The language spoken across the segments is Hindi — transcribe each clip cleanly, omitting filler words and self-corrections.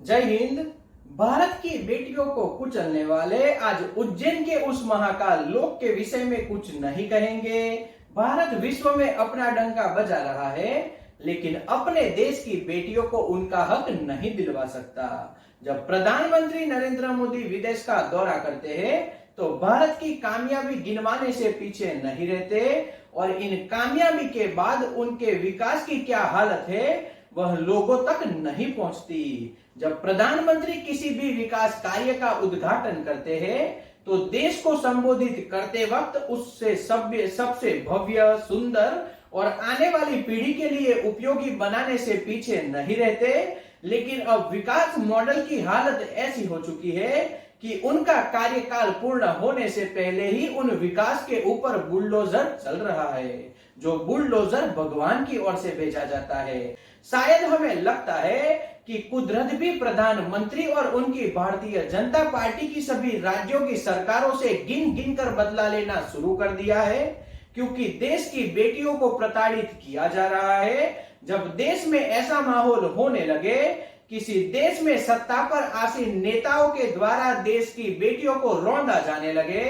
जय हिंद। भारत की बेटियों को कुचलने वाले आज उज्जैन के उस महाकाल लोक के विषय में कुछ नहीं कहेंगे। भारत विश्व में अपना डंका बजा रहा है, लेकिन अपने देश की बेटियों को उनका हक नहीं दिलवा सकता। जब प्रधानमंत्री नरेंद्र मोदी विदेश का दौरा करते हैं, तो भारत की कामयाबी गिनवाने से पीछे नहीं रहते और इन कामयाबी के बाद उनके विकास की क्या हालत है वह लोगों तक नहीं पहुंचती। जब प्रधानमंत्री किसी भी विकास कार्य का उद्घाटन करते हैं, तो देश को संबोधित करते वक्त उससे सबसे भव्य, सुंदर और आने वाली पीढ़ी के लिए उपयोगी बनाने से पीछे नहीं रहते। लेकिन अब विकास मॉडल की हालत ऐसी हो चुकी है कि उनका कार्यकाल पूर्ण होने से पहले ही उन विकास के ऊपर बुलडोजर चल रहा है, जो बुलडोजर भगवान की ओर से भेजा जाता है। शायद हमें लगता है कि कुदरत भी प्रधानमंत्री और उनकी भारतीय जनता पार्टी की सभी राज्यों की सरकारों से गिन गिन कर बदला लेना शुरू कर दिया है, क्योंकि देश की बेटियों को प्रताड़ित किया जा रहा है। जब देश में ऐसा माहौल होने लगे, किसी देश में सत्ता पर आसीन नेताओं के द्वारा देश की बेटियों को रौंदा जाने लगे,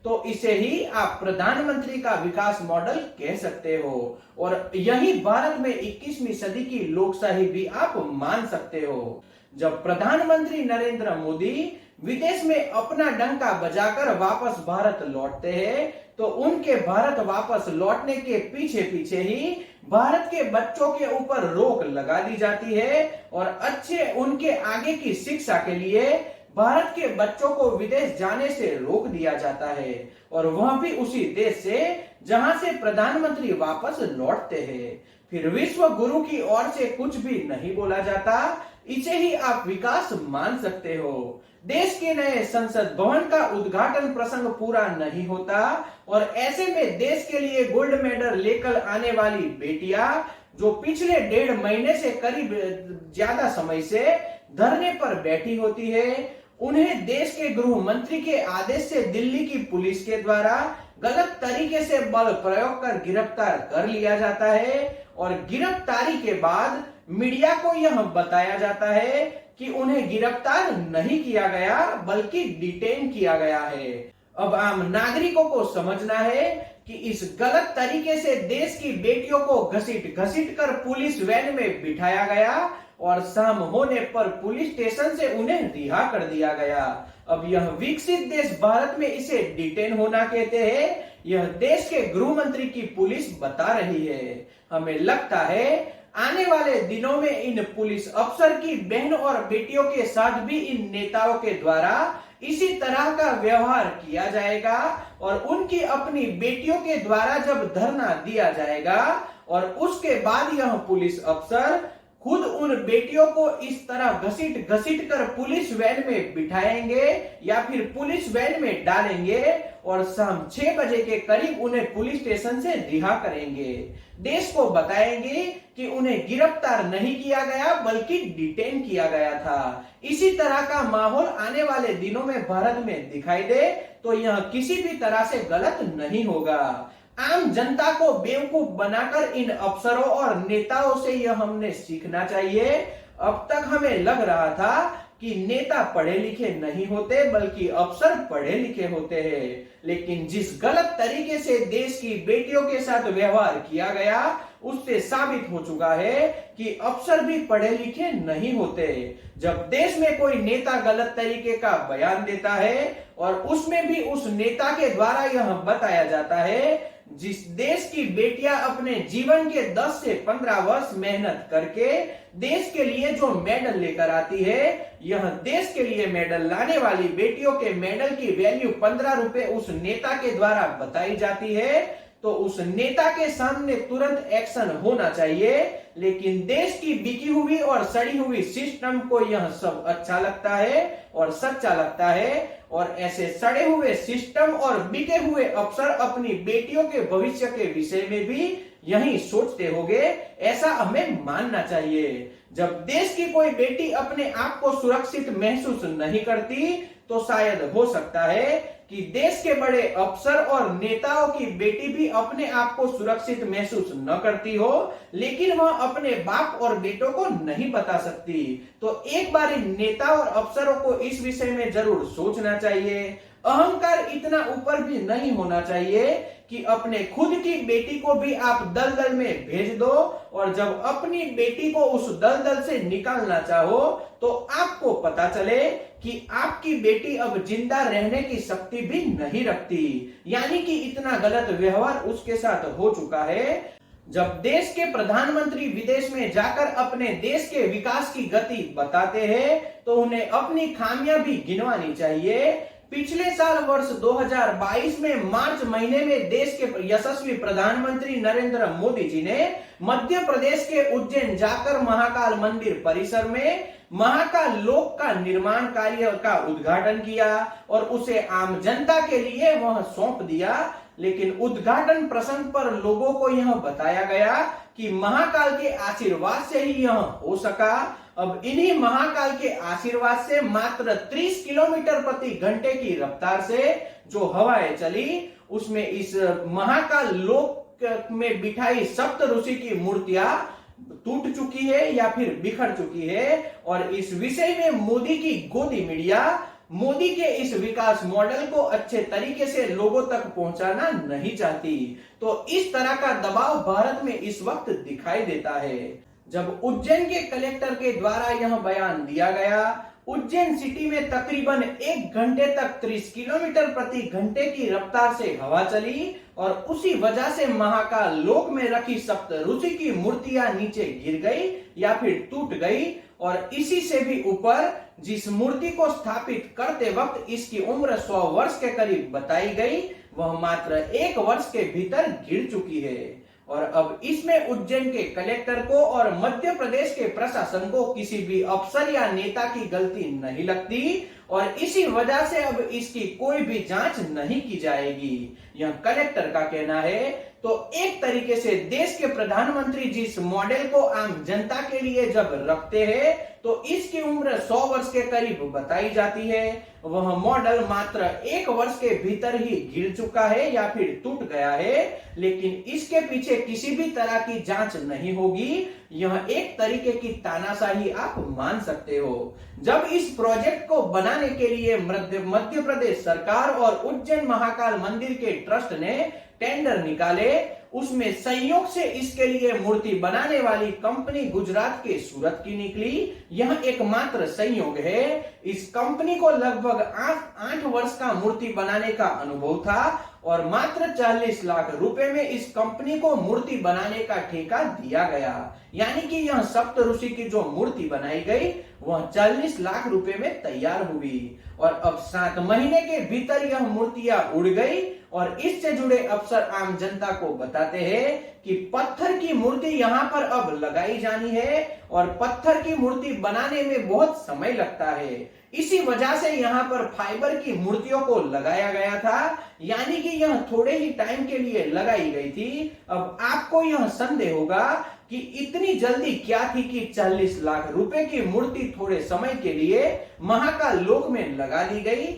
तो इसे ही आप प्रधानमंत्री का विकास मॉडल कह सकते हो। और यही भारत में 21वीं सदी की लोकशाही भी आप मान सकते हो। जब प्रधानमंत्री नरेंद्र मोदी विदेश में अपना डंका बजाकर वापस भारत लौटते हैं, तो उनके भारत वापस लौटने के पीछे पीछे ही भारत के बच्चों के ऊपर रोक लगा दी जाती है और अच्छे उनके आगे की शिक्षा के लिए भारत के बच्चों को विदेश जाने से रोक दिया जाता है, और वह भी उसी देश से जहां से प्रधानमंत्री वापस लौटते हैं। फिर विश्व गुरु की ओर से कुछ भी नहीं बोला जाता। इसे ही आप विकास मान सकते हो। देश के नए संसद भवन का उद्घाटन प्रसंग पूरा नहीं होता और ऐसे में देश के लिए गोल्ड मेडल लेकर आने वाली बेटियां, जो पिछले 1.5 महीने से करीब ज्यादा समय से धरने पर बैठी होती है, उन्हें देश के गृह मंत्री के आदेश से दिल्ली की पुलिस के द्वारा गलत तरीके से बल प्रयोग कर गिरफ्तार कर लिया जाता है और गिरफ्तारी के बाद मीडिया को यह बताया जाता है कि उन्हें गिरफ्तार नहीं किया गया बल्कि डिटेन किया गया है। अब आम नागरिकों को समझना है कि इस गलत तरीके से देश की बेटियों को घसीट घसीट कर पुलिस वैन में बिठाया गया और शाम होने पर पुलिस स्टेशन से उन्हें रिहा कर दिया गया। अब यह विकसित देश भारत में इसे डिटेन होना कहते हैं, यह देश के गृह मंत्री की पुलिस बता रही है। हमें लगता है आने वाले दिनों में इन पुलिस अफसर की बहन और बेटियों के साथ भी इन नेताओं के द्वारा इसी तरह का व्यवहार किया जाएगा और उनकी अपनी बेटियों के द्वारा जब धरना दिया जाएगा और उसके बाद यह पुलिस अफसर खुद उन बेटियों को इस तरह घसीट घसीट कर पुलिस वैन में बिठाएंगे या फिर पुलिस वैन में डालेंगे और शाम 6 बजे के करीब उन्हें पुलिस स्टेशन से रिहा करेंगे। देश को बताएंगे कि उन्हें गिरफ्तार नहीं किया गया बल्कि डिटेन किया गया था। इसी तरह का माहौल आने वाले दिनों में भारत में दिखाई दे तो यह किसी भी तरह से गलत नहीं होगा। आम जनता को बेवकूफ बनाकर इन अफसरों और नेताओं से यह हमने सीखना चाहिए। अब तक हमें लग रहा था कि नेता पढ़े लिखे नहीं होते बल्कि अफसर पढ़े लिखे होते हैं, लेकिन जिस गलत तरीके से देश की बेटियों के साथ व्यवहार किया गया उससे साबित हो चुका है कि अफसर भी पढ़े लिखे नहीं होते। जब देश में कोई नेता गलत तरीके का बयान देता है और उसमें भी उस नेता के द्वारा यह बताया जाता है जिस देश की बेटियां अपने जीवन के 10 से 15 वर्ष मेहनत करके देश के लिए जो मेडल लेकर आती है, यह देश के लिए मेडल लाने वाली बेटियों के मेडल की वैल्यू 15 रुपए उस नेता के द्वारा बताई जाती है, तो उस नेता के सामने तुरंत एक्शन होना चाहिए। लेकिन देश की बिकी हुई और सड़ी हुई सिस्टम को यह सब अच्छा लगता है और सच्चा लगता है, और ऐसे सड़े हुए सिस्टम और बिके हुए अफसर अपनी बेटियों के भविष्य के विषय में भी यही सोचते होंगे, ऐसा हमें मानना चाहिए। जब देश की कोई बेटी अपने आप को सुरक्षित महसूस नहीं करती, तो शायद हो सकता है कि देश के बड़े अफसर और नेताओं की बेटी भी अपने आप को सुरक्षित महसूस न करती हो, लेकिन वह अपने बाप और बेटों को नहीं बता सकती। तो एक बार नेता और अफसरों को इस विषय में जरूर सोचना चाहिए। अहंकार इतना ऊपर भी नहीं होना चाहिए कि अपने खुद की बेटी को भी आप दलदल में भेज दो, और जब अपनी बेटी को उस दलदल से निकालना चाहो तो आपको पता चले कि आपकी बेटी अब जिंदा रहने की शक्ति भी नहीं रखती। यानी कि इतना गलत व्यवहार उसके साथ हो चुका है। जब देश के प्रधानमंत्री विदेश में जाकर अपने देश के विकास की गति बताते हैं तो उन्हें अपनी खामियां भी गिनवानी चाहिए। पिछले साल वर्ष 2022 में मार्च महीने में देश के यशस्वी प्रधानमंत्री नरेंद्र मोदी जी ने मध्य प्रदेश के उज्जैन जाकर महाकाल मंदिर परिसर में महाकाल लोक का निर्माण कार्य का उद्घाटन किया और उसे आम जनता के लिए वह सौंप दिया। लेकिन उद्घाटन प्रसंग पर लोगों को यह बताया गया कि महाकाल के आशीर्वाद से ही यह हो सका। अब इन्हीं महाकाल के आशीर्वाद से मात्र 30 किलोमीटर प्रति घंटे की रफ्तार से जो हवाएं चली, उसमें इस महाकाल लोक में बिठाई सप्त ऋषि की मूर्तियां टूट चुकी है या फिर बिखर चुकी है। और इस विषय में मोदी की गोदी मीडिया मोदी के इस विकास मॉडल को अच्छे तरीके से लोगों तक पहुंचाना नहीं चाहती। तो इस तरह का दबाव भारत में इस वक्त दिखाई देता है। जब उज्जैन के कलेक्टर के द्वारा यह बयान दिया गया, उज्जैन सिटी में तकरीबन 1 घंटे तक 30 किलोमीटर प्रति घंटे की रफ्तार से हवा चली और उसी वजह से महाकाल लोक में रखी सप्त ऋषि की मूर्तियां नीचे गिर गई या फिर टूट गई। और इसी से भी ऊपर जिस मूर्ति को स्थापित करते वक्त इसकी उम्र 100 वर्ष के करीब बताई गई, वह मात्र 1 वर्ष के भीतर गिर चुकी है। और अब इसमें उज्जैन के कलेक्टर को और मध्य प्रदेश के प्रशासन को किसी भी अफसर या नेता की गलती नहीं लगती और इसी वजह से अब इसकी कोई भी जांच नहीं की जाएगी, यह कलेक्टर का कहना है। तो एक तरीके से देश के प्रधानमंत्री जिस मॉडल को आम जनता के लिए जब रखते हैं तो इसकी उम्र 100 वर्ष के करीब बताई जाती है, वह मॉडल मात्र 1 वर्ष के भीतर ही गिर चुका है या फिर टूट गया है, लेकिन इसके पीछे किसी भी तरह की जांच नहीं होगी। यह एक तरीके की तानाशाही आप मान सकते हो। जब इस प्रोजेक्ट को बनाने के लिए मध्य प्रदेश सरकार और उज्जैन महाकाल मंदिर के ट्रस्ट ने टेंडर निकाले, उसमें संयोग से इसके लिए मूर्ति बनाने वाली कंपनी गुजरात के सूरत की निकली। यह एकमात्र संयोग है। इस कंपनी को लगभग 8 वर्ष का मूर्ति बनाने का अनुभव था और मात्र 40 लाख रुपए में इस कंपनी को मूर्ति बनाने का ठेका दिया गया। यानी कि यह सप्त ऋषि की जो मूर्ति बनाई गई वह 40 लाख रुपए में तैयार हुई और अब 7 महीने के भीतर यह मूर्तियां उड़ गई। और इससे जुड़े अफसर आम जनता को बताते हैं कि पत्थर की मूर्ति यहाँ पर अब लगाई जानी है और पत्थर की मूर्ति बनाने में बहुत समय लगता है। इसी वजह से यहाँ पर फाइबर की मूर्तियों को लगाया गया था, यानी कि यह थोड़े ही टाइम के लिए लगाई गई थी। अब आपको यह संदेह होगा कि इतनी जल्दी क्या थी कि 40 लाख रुपए की मूर्ति थोड़े समय के लिए महाकाल लोक में लगा दी गई।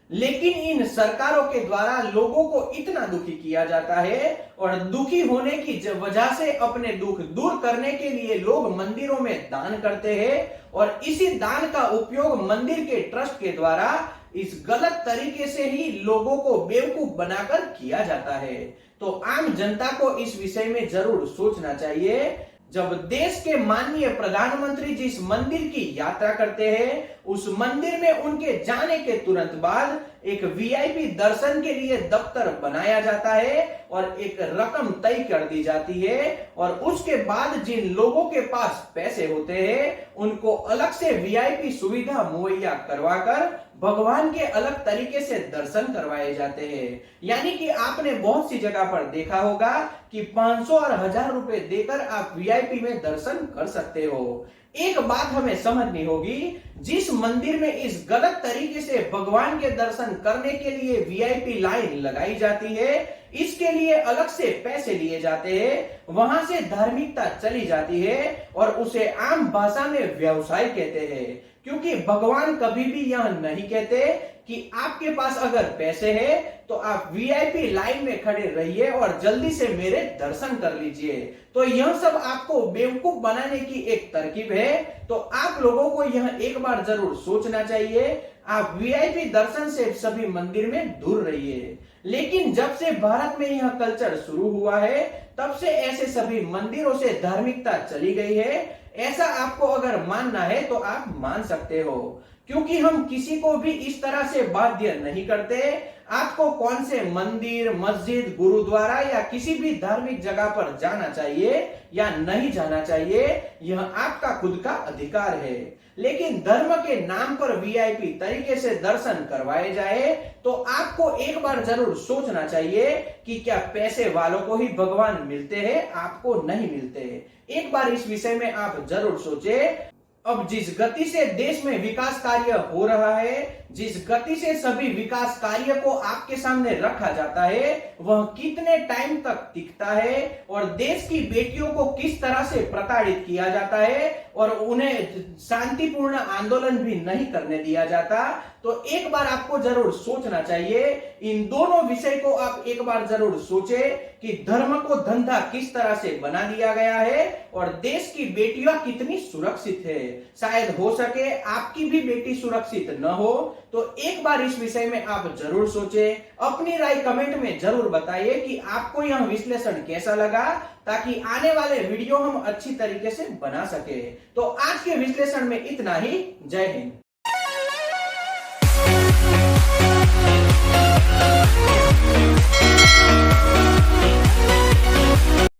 लेकिन इन सरकारों के द्वारा लोगों को इतना दुखी किया जाता है और दुखी होने की वजह से अपने दुख दूर करने के लिए लोग मंदिरों में दान करते हैं और इसी दान का उपयोग मंदिर के ट्रस्ट के द्वारा इस गलत तरीके से ही लोगों को बेवकूफ बनाकर किया जाता है। तो आम जनता को इस विषय में जरूर सोचना चाहिए। जब देश के माननीय प्रधानमंत्री जिस मंदिर की यात्रा करते हैं, उस मंदिर में उनके जाने के तुरंत बाद एक वीआईपी दर्शन के लिए दफ्तर बनाया जाता है और एक रकम तय कर दी जाती है और उसके बाद जिन लोगों के पास पैसे होते हैं उनको अलग से वीआईपी सुविधा मुहैया करवाकर भगवान के अलग तरीके से दर्शन करवाए जाते हैं। यानी कि आपने बहुत सी जगह पर देखा होगा कि 500 और 1000 रुपए देकर आप वीआईपी में दर्शन कर सकते हो। एक बात हमें समझनी होगी, जिस मंदिर में इस गलत तरीके से भगवान के दर्शन करने के लिए वीआईपी लाइन लगाई जाती है, इसके लिए अलग से पैसे लिए जाते हैं, वहां से धार्मिकता चली जाती है और उसे आम भाषा में व्यवसाय कहते हैं। क्योंकि भगवान कभी भी यह नहीं कहते कि आपके पास अगर पैसे हैं तो आप वीआईपी लाइन में खड़े रहिए और जल्दी से मेरे दर्शन कर लीजिए। तो यह सब आपको बेवकूफ बनाने की एक तरकीब है। तो आप लोगों को यह एक बार जरूर सोचना चाहिए। आप वीआईपी दर्शन से सभी मंदिर में दूर रहिए। लेकिन जब से भारत में यह कल्चर शुरू हुआ है, तब से ऐसे सभी मंदिरों से धार्मिकता चली गई है। ऐसा आपको अगर मानना है तो आप मान सकते हो, क्योंकि हम किसी को भी इस तरह से बाध्य नहीं करते। आपको कौन से मंदिर, मस्जिद, गुरुद्वारा या किसी भी धार्मिक जगह पर जाना चाहिए या नहीं जाना चाहिए, यह आपका खुद का अधिकार है। लेकिन धर्म के नाम पर वीआईपी तरीके से दर्शन करवाए जाए तो आपको एक बार जरूर सोचना चाहिए कि क्या पैसे वालों को ही भगवान मिलते हैं, आपको नहीं मिलते। एक बार इस विषय में आप जरूर सोचें। अब जिस गति से देश में विकास कार्य हो रहा है, जिस गति से सभी विकास कार्य को आपके सामने रखा जाता है, वह कितने टाइम तक टिकता है और देश की बेटियों को किस तरह से प्रताड़ित किया जाता है और उन्हें शांतिपूर्ण आंदोलन भी नहीं करने दिया जाता, तो एक बार आपको जरूर सोचना चाहिए। इन दोनों विषय को आप एक बार जरूर सोचें कि धर्म को धंधा किस तरह से बना दिया गया है और देश की बेटियां कितनी सुरक्षित है। शायद हो सके आपकी भी बेटी सुरक्षित न हो, तो एक बार इस विषय में आप जरूर सोचें। अपनी राय कमेंट में जरूर बताइए कि आपको यह विश्लेषण कैसा लगा, ताकि आने वाले वीडियो हम अच्छी तरीके से बना सके। तो आज के विश्लेषण में इतना ही। जय हिंद।